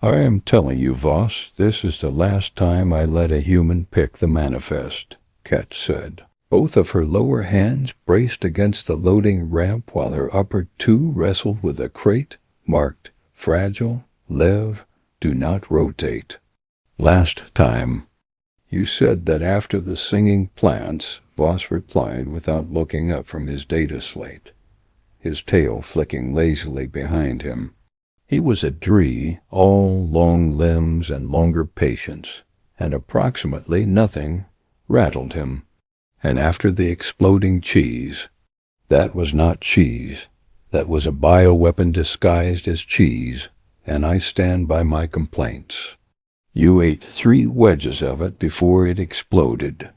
I am telling you, Voss, this is the last time I let a human pick the manifest, Ket said. Both of her lower hands braced against the loading ramp while her upper two wrestled with a crate marked Fragile, Lev, Do Not Rotate. Last time. You said that after the singing plants, Voss replied without looking up from his data slate, his tail flicking lazily behind him. He was a Dree, all long limbs and longer patience, and approximately nothing rattled him. And after the exploding cheese, that was not cheese. That was a bioweapon disguised as cheese, and I stand by my complaints. You ate 3 wedges of it before it exploded.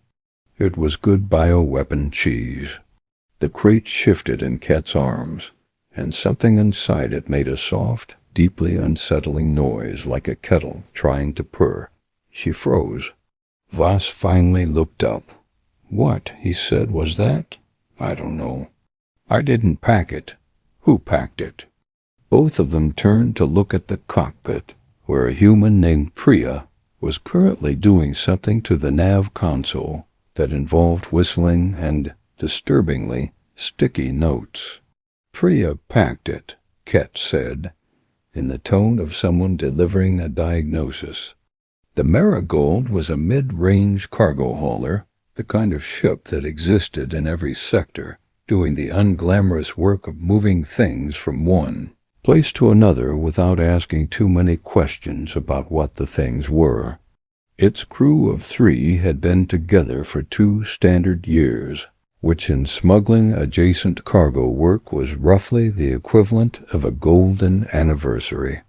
It was good bioweapon cheese. The crate shifted in Ket's arms, and something inside it made a soft, deeply unsettling noise like a kettle trying to purr. She froze. Voss finally looked up. What, he said, was that? I don't know. I didn't pack it. Who packed it? Both of them turned to look at the cockpit, where a human named Priya was currently doing something to the nav console that involved whistling and, disturbingly, sticky notes. Priya packed it, Ket said, in the tone of someone delivering a diagnosis. The Marigold was a mid-range cargo hauler, the kind of ship that existed in every sector, doing the unglamorous work of moving things from one place to another without asking too many questions about what the things were. Its crew of 3 had been together for 2 standard years, which in smuggling-adjacent cargo work was roughly the equivalent of a golden anniversary.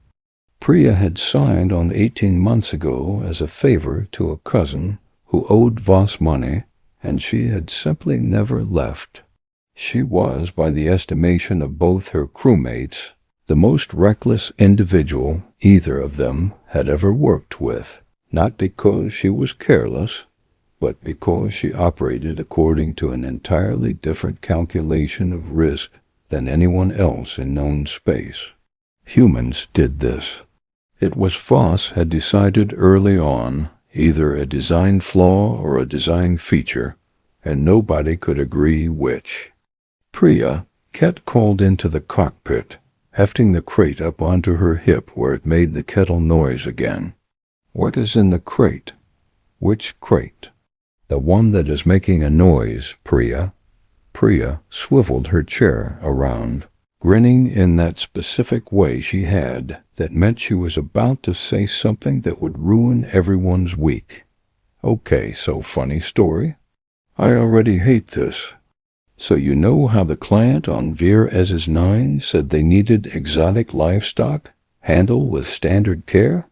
Priya had signed on 18 months ago as a favor to a cousin who owed Voss money, and she had simply never left. She was, by the estimation of both her crewmates, the most reckless individual either of them had ever worked with, not because she was careless, but because she operated according to an entirely different calculation of risk than anyone else in known space. Humans did this. It was Voss had decided early on, either a design flaw or a design feature, and nobody could agree which. Priya, Ket called into the cockpit, hefting the crate up onto her hip where it made the kettle noise again. What is in the crate? Which crate? The one that is making a noise, Priya. Priya swiveled her chair around, grinning in that specific way she had that meant she was about to say something that would ruin everyone's week. Okay, so funny story. I already hate this. So you know how the client on Vir Ez's 9 said they needed exotic livestock, handled with standard care?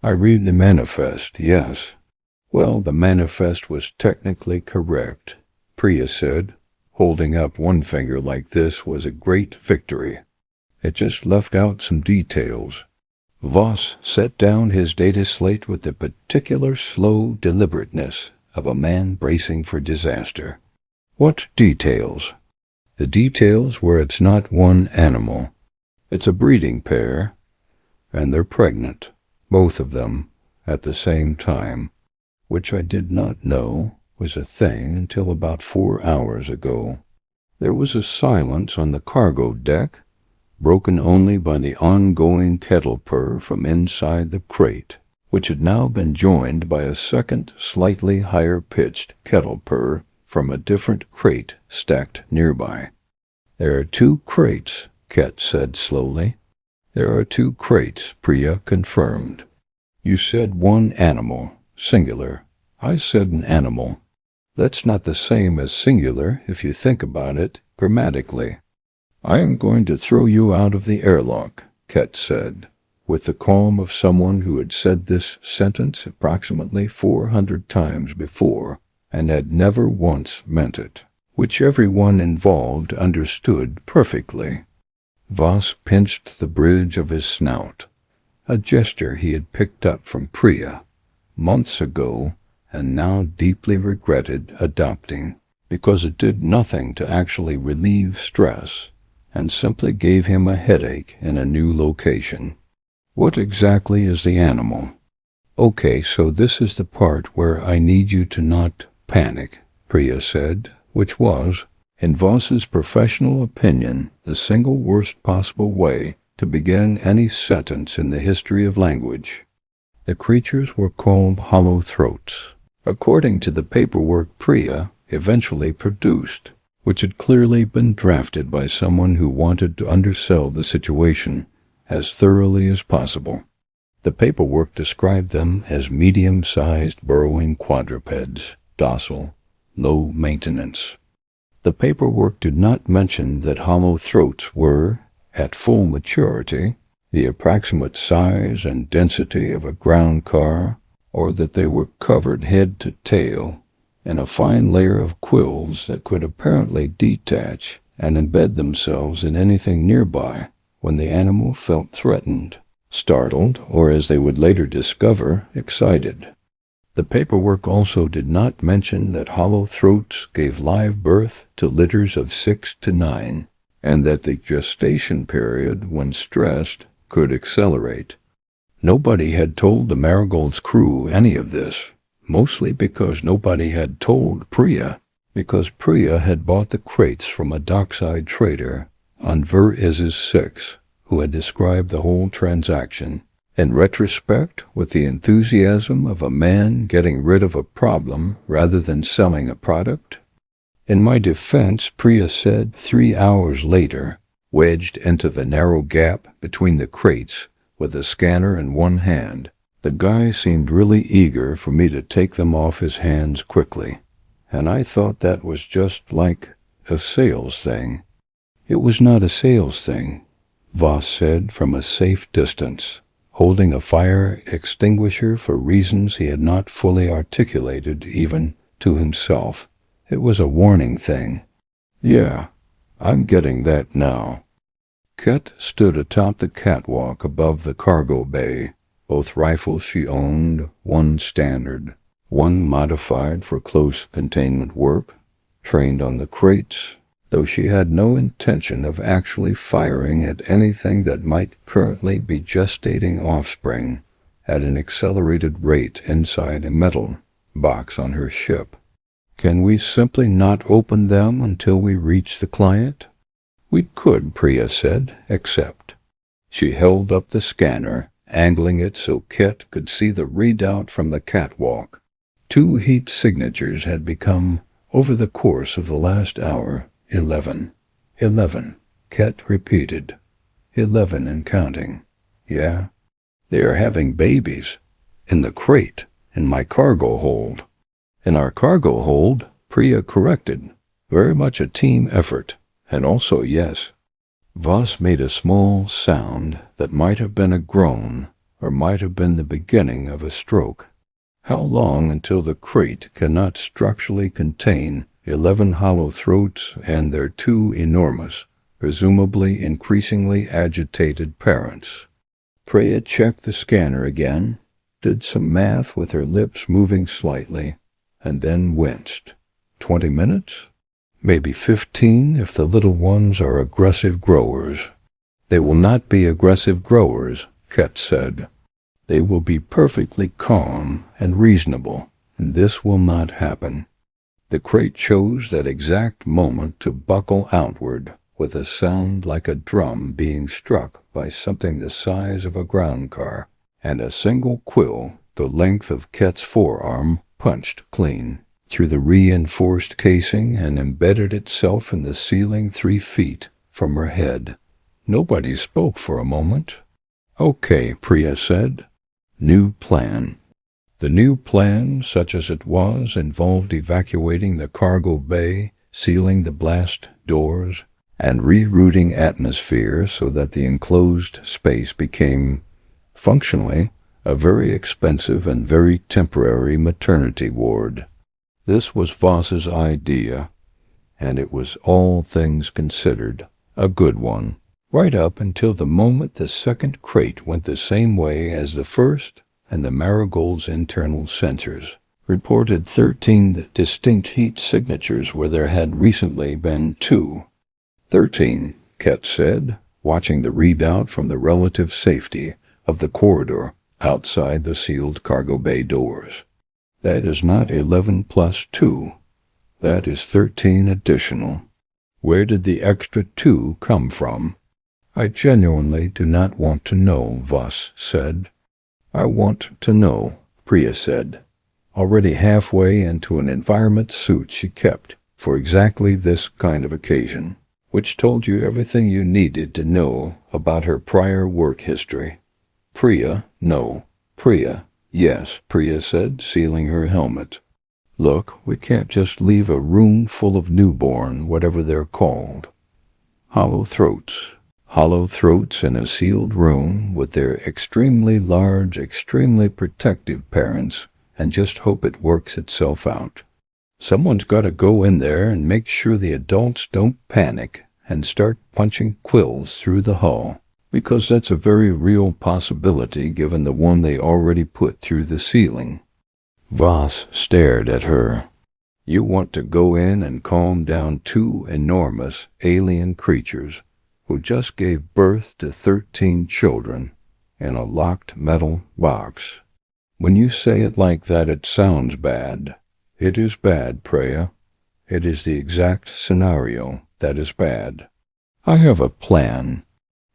I read the manifest, yes. Well, the manifest was technically correct, Priya said. Holding up one finger like this was a great victory. It just left out some details. Voss set down his data slate with the particular slow deliberateness of a man bracing for disaster. What details? The details where it's not one animal. It's a breeding pair, and they're pregnant, both of them, at the same time, which I did not know was a thing until about 4 hours ago. There was a silence on the cargo deck, broken only by the ongoing kettle purr from inside the crate, which had now been joined by a second, slightly higher-pitched kettle purr from a different crate stacked nearby. There are 2 crates, Ket said slowly. There are 2 crates, Priya confirmed. You said one animal, singular. I said an animal. That's not the same as singular if you think about it grammatically. I am going to throw you out of the airlock, Ket said, with the calm of someone who had said this sentence approximately 400 times before and had never once meant it, which everyone involved understood perfectly. Voss pinched the bridge of his snout, a gesture he had picked up from Priya months ago and now deeply regretted adopting, because it did nothing to actually relieve stress and simply gave him a headache in a new location. What exactly is the animal? Okay, so this is the part where I need you to not panic, Priya said, which was, in Voss's professional opinion, the single worst possible way to begin any sentence in the history of language. The creatures were called hollow throats, according to the paperwork Priya eventually produced, which had clearly been drafted by someone who wanted to undersell the situation as thoroughly as possible. The paperwork described them as medium-sized burrowing quadrupeds, docile, low maintenance. The paperwork did not mention that hollow throats were, at full maturity, the approximate size and density of a ground car, or that they were covered head to tail in a fine layer of quills that could apparently detach and embed themselves in anything nearby when the animal felt threatened, startled, or as they would later discover, excited. The paperwork also did not mention that hollow throats gave live birth to litters of 6 to 9, and that the gestation period, when stressed, could accelerate. Nobody had told the Marigold's crew any of this, mostly because nobody had told Priya, because Priya had bought the crates from a dockside trader on Ver-Iz's 6, who had described the whole transaction, in retrospect, with the enthusiasm of a man getting rid of a problem rather than selling a product. In my defense, Priya said 3 hours later, wedged into the narrow gap between the crates with a scanner in one hand, the guy seemed really eager for me to take them off his hands quickly, and I thought that was just like a sales thing. It was not a sales thing, Voss said from a safe distance, holding a fire extinguisher for reasons he had not fully articulated even to himself. It was a warning thing. Yeah, I'm getting that now. Ket stood atop the catwalk above the cargo bay, both rifles she owned, one standard, one modified for close containment work, trained on the crates, though she had no intention of actually firing at anything that might currently be gestating offspring at an accelerated rate inside a metal box on her ship. Can we simply not open them until we reach the client? We could, Priya said, except. She held up the scanner, angling it so Ket could see the readout from the catwalk. 2 heat signatures had become, over the course of the last hour, 11. 11, Ket repeated. 11 and counting. Yeah, they are having babies. In the crate, in my cargo hold. In our cargo hold, Priya corrected. Very much a team effort, and also yes. Voss made a small sound that might have been a groan, or might have been the beginning of a stroke. How long until the crate cannot structurally contain 11 hollow throats and their 2 enormous, presumably increasingly agitated parents? Priya checked the scanner again, did some math with her lips moving slightly, and then winced. 20 minutes? Maybe 15 if the little ones are aggressive growers. They will not be aggressive growers, Ket said. They will be perfectly calm and reasonable, and this will not happen. The crate chose that exact moment to buckle outward with a sound like a drum being struck by something the size of a ground car, and a single quill, the length of Ket's forearm, punched clean through the reinforced casing and embedded itself in the ceiling 3 feet from her head. Nobody spoke for a moment. Okay, Priya said. New plan. The new plan, such as it was, involved evacuating the cargo bay, sealing the blast doors, and rerouting atmosphere so that the enclosed space became, functionally, a very expensive and very temporary maternity ward. This was Voss's idea, and it was, all things considered, a good one, right up until the moment the second crate went the same way as the first, and the Marigold's internal sensors reported 13 distinct heat signatures where there had recently been 2. 13, Ket said, watching the readout from the relative safety of the corridor outside the sealed cargo bay doors. That is not 11 plus 2. That is 13 additional. Where did the extra 2 come from? I genuinely do not want to know, Voss said. I want to know, Priya said, already halfway into an environment suit she kept for exactly this kind of occasion, which told you everything you needed to know about her prior work history. Priya, no. Priya, yes, Priya said, sealing her helmet. Look, we can't just leave a room full of newborn, whatever they're called. Hollow throats. Hollow throats in a sealed room with their extremely large, extremely protective parents, and just hope it works itself out. Someone's got to go in there and make sure the adults don't panic and start punching quills through the hull, because that's a very real possibility given the one they already put through the ceiling. Voss stared at her. You want to go in and calm down 2 enormous alien creatures who just gave birth to 13 children in a locked metal box. When you say it like that, it sounds bad. It is bad, Priya. It is the exact scenario that is bad. I have a plan.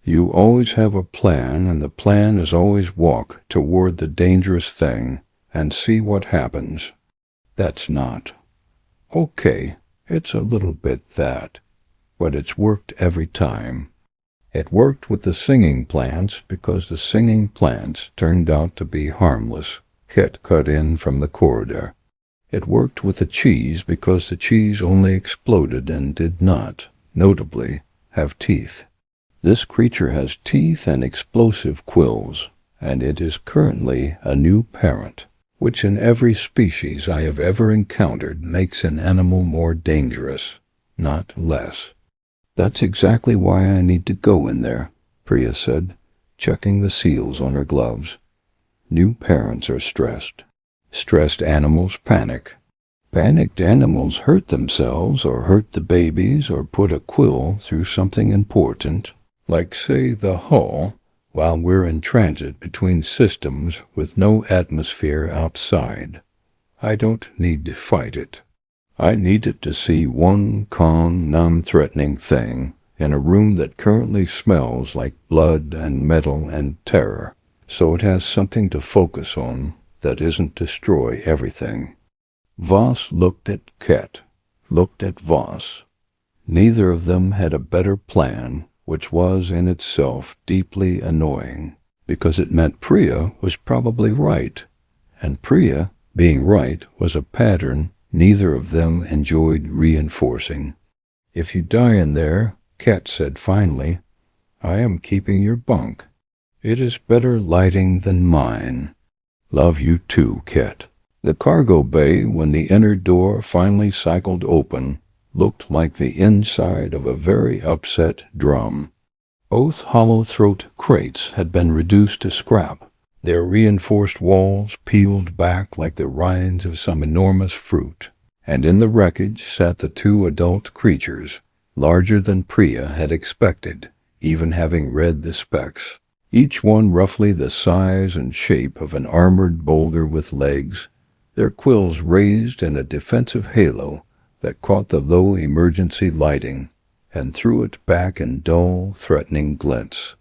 You always have a plan, and the plan is always walk toward the dangerous thing and see what happens. That's not. Okay, it's a little bit that, but it's worked every time. It worked with the singing plants because the singing plants turned out to be harmless. Kit cut in from the corridor. It worked with the cheese because the cheese only exploded and did not, notably, have teeth. This creature has teeth and explosive quills, and it is currently a new parent, which in every species I have ever encountered makes an animal more dangerous, not less. That's exactly why I need to go in there, Priya said, checking the seals on her gloves. New parents are stressed. Stressed animals panic. Panicked animals hurt themselves or hurt the babies or put a quill through something important, like, say, the hull, while we're in transit between systems with no atmosphere outside. I don't need to fight it. I needed to see one calm, non-threatening thing in a room that currently smells like blood and metal and terror, so it has something to focus on that isn't destroy everything. Voss looked at Ket, looked at Voss. Neither of them had a better plan, which was in itself deeply annoying, because it meant Priya was probably right, and Priya, being right, was a pattern neither of them enjoyed reinforcing. If you die in there, Ket said finally, I am keeping your bunk. It is better lighting than mine. Love you too, Ket. The cargo bay, when the inner door finally cycled open, looked like the inside of a very upset drum. Both hollow throat crates had been reduced to scrap, their reinforced walls peeled back like the rinds of some enormous fruit, and in the wreckage sat the 2 adult creatures, larger than Priya had expected, even having read the specs, each one roughly the size and shape of an armored boulder with legs, their quills raised in a defensive halo that caught the low emergency lighting and threw it back in dull, threatening glints.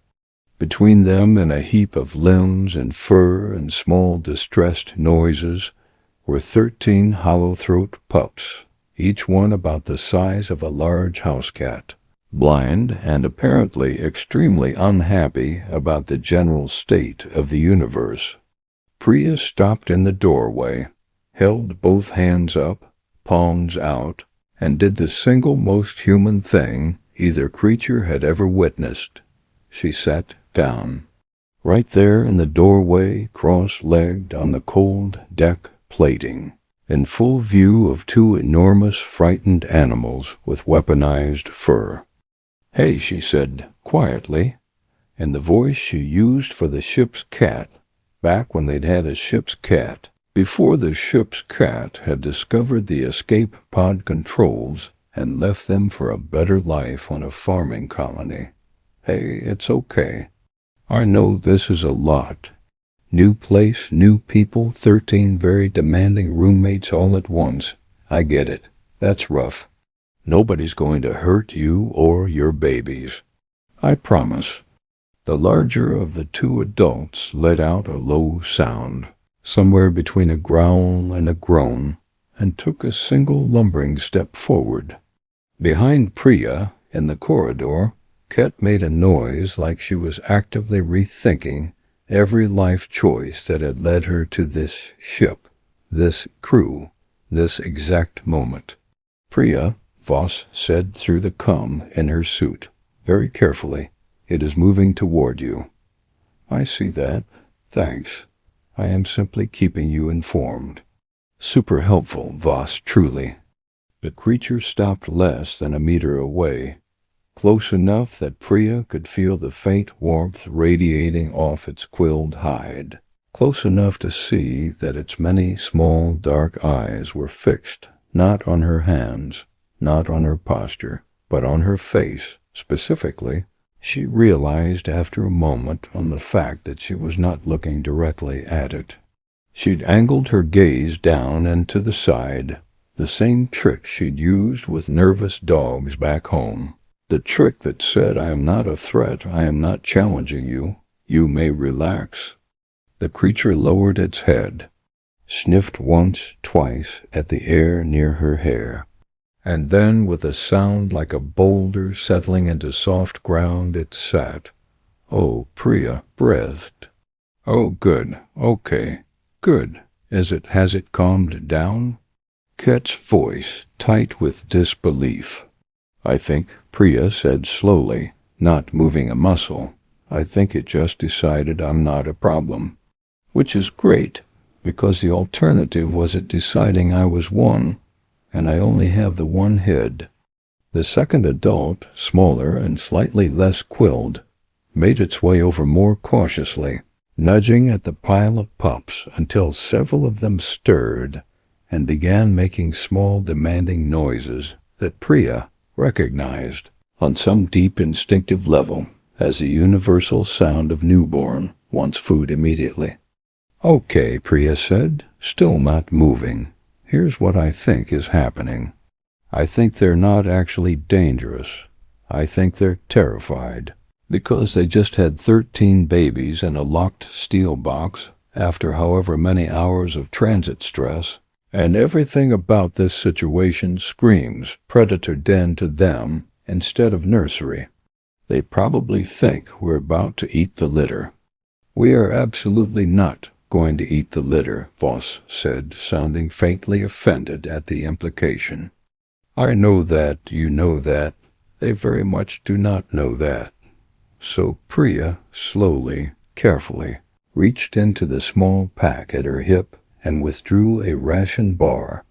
Between them and a heap of limbs and fur and small distressed noises were 13 hollow-throat pups, each one about the size of a large house cat, blind and apparently extremely unhappy about the general state of the universe. Priya stopped in the doorway, held both hands up, palms out, and did the single most human thing either creature had ever witnessed. She sat down. Right there in the doorway, cross-legged on the cold deck plating, in full view of 2 enormous frightened animals with weaponized fur. Hey, she said, quietly, in the voice she used for the ship's cat, back when they'd had a ship's cat, before the ship's cat had discovered the escape pod controls and left them for a better life on a farming colony. Hey, it's okay. I know this is a lot. New place, new people, 13 very demanding roommates all at once. I get it. That's rough. Nobody's going to hurt you or your babies. I promise. The larger of the two adults let out a low sound, somewhere between a growl and a groan, and took a single lumbering step forward. Behind Priya, in the corridor, Ket made a noise like she was actively rethinking every life choice that had led her to this ship, this crew, this exact moment. Priya, Voss said through the cum in her suit, very carefully, it is moving toward you. I see that. Thanks. I am simply keeping you informed. Super helpful, Voss, truly. The creature stopped less than a meter away, close enough that Priya could feel the faint warmth radiating off its quilled hide, close enough to see that its many small dark eyes were fixed not on her hands, not on her posture, but on her face, specifically. She realized after a moment on the fact that she was not looking directly at it. She'd angled her gaze down and to the side, the same trick she'd used with nervous dogs back home. The trick that said, I am not a threat, I am not challenging you, you may relax. The creature lowered its head, sniffed once, twice at the air near her hair, and then with a sound like a boulder settling into soft ground it sat. Oh, Priya breathed. Oh, good, okay, good. Has it calmed down? Ket's voice tight with disbelief. I think, Priya said slowly, not moving a muscle, I think it just decided I'm not a problem. Which is great, because the alternative was it deciding I was one, and I only have the one head. The second adult, smaller and slightly less quilled, made its way over more cautiously, nudging at the pile of pups until several of them stirred and began making small demanding noises that Priya recognized on some deep instinctive level as the universal sound of newborn wants food immediately. Okay, Priya said, still not moving. Here's what I think is happening. I think they're not actually dangerous. I think they're terrified, because they just had 13 babies in a locked steel box after however many hours of transit stress, and everything about this situation screams predator den to them instead of nursery. They probably think we're about to eat the litter. We are absolutely not going to eat the litter, Voss said, sounding faintly offended at the implication. I know that, you know that. They very much do not know that. So Priya, slowly, carefully, reached into the small pack at her hip and withdrew a ration bar,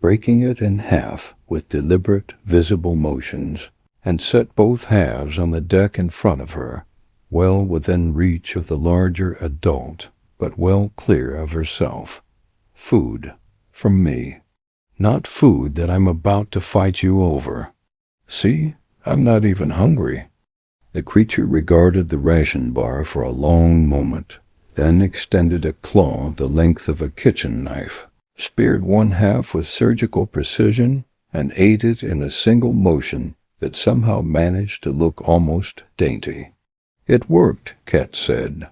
breaking it in half with deliberate, visible motions, and set both halves on the deck in front of her, well within reach of the larger adult, but well clear of herself. Food from me. Not food that I'm about to fight you over. See, I'm not even hungry. The creature regarded the ration bar for a long moment, then extended a claw the length of a kitchen knife, speared one half with surgical precision, and ate it in a single motion that somehow managed to look almost dainty. It worked, Ket said.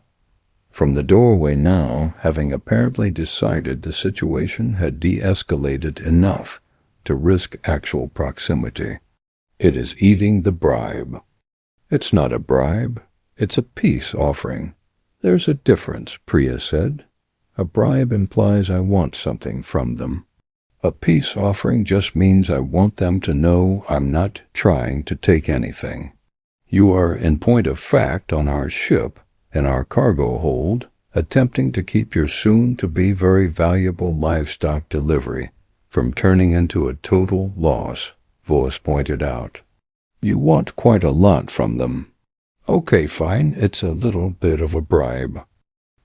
From the doorway now, having apparently decided the situation had de-escalated enough to risk actual proximity. It is eating the bribe. It's not a bribe. It's a peace offering. There's a difference, Priya said. A bribe implies I want something from them. A peace offering just means I want them to know I'm not trying to take anything. You are, in point of fact, on our ship, in our cargo hold, attempting to keep your soon-to-be very valuable livestock delivery from turning into a total loss, Voss pointed out. You want quite a lot from them. Okay, fine, it's a little bit of a bribe.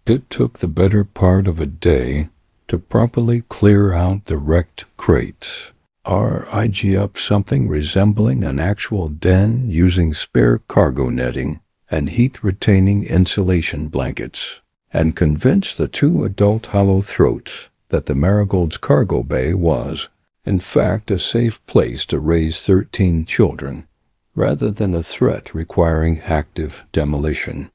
It took the better part of a day to properly clear out the wrecked crates. IG up something resembling an actual den using spare cargo netting and heat-retaining insulation blankets, and convinced the two adult hollow throats that the Marigold's cargo bay was, in fact, a safe place to raise 13 children, rather than a threat requiring active demolition.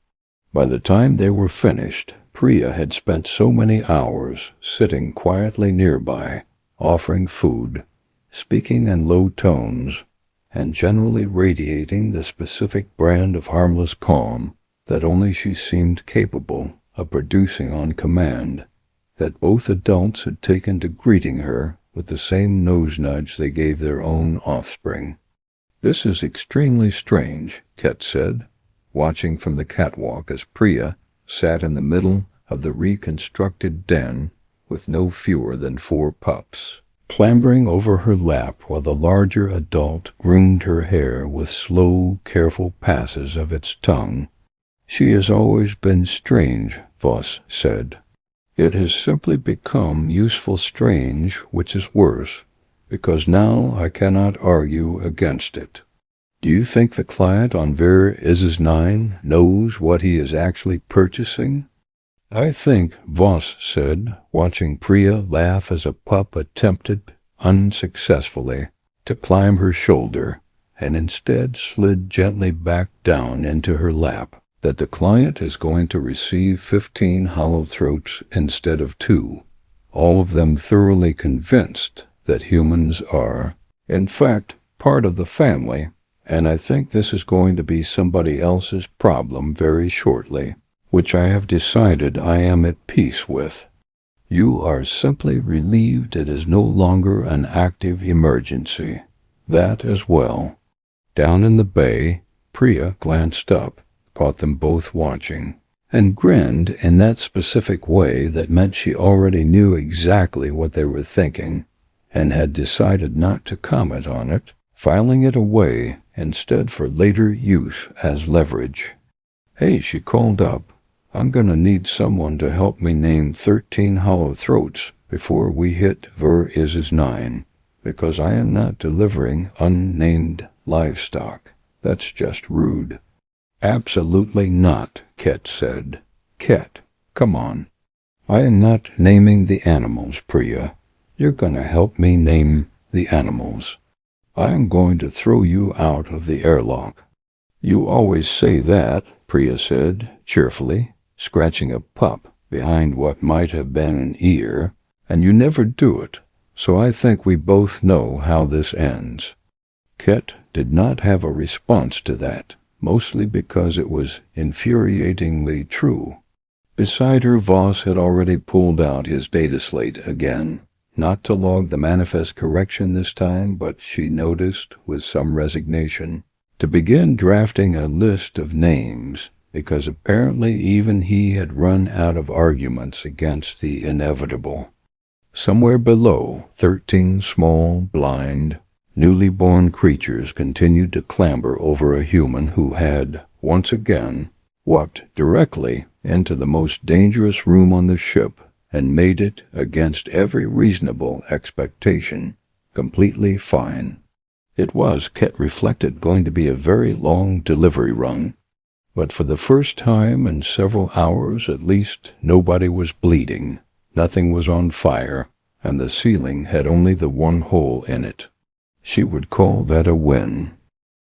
By the time they were finished, Priya had spent so many hours sitting quietly nearby, offering food, speaking in low tones, and generally radiating the specific brand of harmless calm that only she seemed capable of producing on command, that both adults had taken to greeting her with the same nose nudge they gave their own offspring. "This is extremely strange," Ket said, watching from the catwalk as Priya sat in the middle of the reconstructed den with no fewer than 4 pups, clambering over her lap while the larger adult groomed her hair with slow, careful passes of its tongue. "She has always been strange," Voss said. "It has simply become useful strange, which is worse, because now I cannot argue against it. Do you think the client on Ver Isis 9 knows what he is actually purchasing?" "I think," Voss said, watching Priya laugh as a pup attempted, unsuccessfully, to climb her shoulder, and instead slid gently back down into her lap, "that the client is going to receive 15 hollow throats instead of 2, all of them thoroughly convinced that humans are, in fact, part of the family, and I think this is going to be somebody else's problem very shortly, which I have decided I am at peace with. You are simply relieved it is no longer an active emergency. That as well." Down in the bay, Priya glanced up, caught them both watching, and grinned in that specific way that meant she already knew exactly what they were thinking, and had decided not to comment on it, filing it away instead for later use as leverage. "Hey," she called up, "I'm gonna need someone to help me name 13 hollow throats before we hit Ver Isis 9, because I am not delivering unnamed livestock. That's just rude." "Absolutely not," Ket said. "Ket, come on." "I am not naming the animals, Priya. You're going to help me name the animals. I am going to throw you out of the airlock." "You always say that," Priya said, cheerfully, scratching a pup behind what might have been an ear, "and you never do it, so I think we both know how this ends." Ket did not have a response to that, mostly because it was infuriatingly true. Beside her, Voss had already pulled out his data slate again, not to log the manifest correction this time, but she noticed, with some resignation, to begin drafting a list of names, because apparently even he had run out of arguments against the inevitable. Somewhere below, 13 small, blind, newly born creatures continued to clamber over a human who had, once again, walked directly into the most dangerous room on the ship and made it, against every reasonable expectation, completely fine. It was, Ket reflected, going to be a very long delivery run, but for the first time in several hours at least, nobody was bleeding, nothing was on fire, and the ceiling had only the one hole in it. She would call that a win.